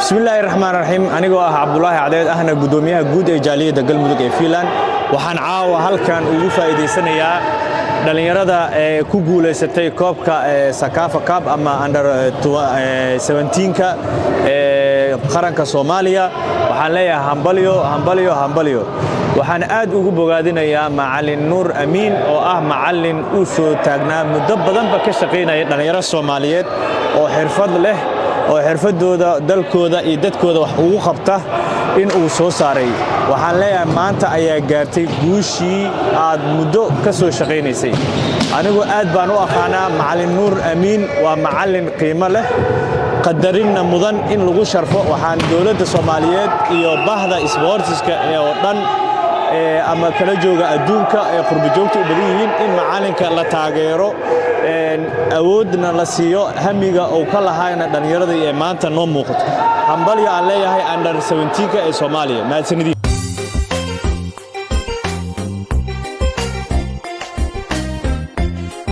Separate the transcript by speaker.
Speaker 1: بسم الله الرحمن الرحيم أنا عبد الله عديد أهنا قدوميها جود إيجالية دقل مدق فيلان وحن عاو هالكان وقوفا إيدي سنة dhalinyarada ku guuleysatay koobka Sakafa Cup ama under 17ka qaranka Soomaaliya waxaan leeyahay hambalyo waxaan aad ugu bogaadinayaa macallin Nuur Amiin oo ah macallin uu soo taagnaa muddo badan ba ka shaqeynaya dhalinyarada Soomaaliyeed oo xirfad leh oo xirfadooda dalkooda iyo dadkooda wax ugu qabta in uu soo saaray waxaan leeyahay maanta ayaa gaartay guushii aad muddo ka soo shaqeynaysay anigu aad baan u aqaanaa macallin Nuur Amiin waa macallin qiimo leh qadarinna mudan in lagu sharfo waxaan dawladda Soomaaliyeed iyo bahda sportska oo dhan ama kala jooga adduunka ee qurbo joogta u badan yihiin in macallinka la taageero awoodna la siiyo hamiga oo ka lahaayna dhalinyarada ee maanta noo muuqato hambalyo aan leeyahay under 17ka ee Soomaaliya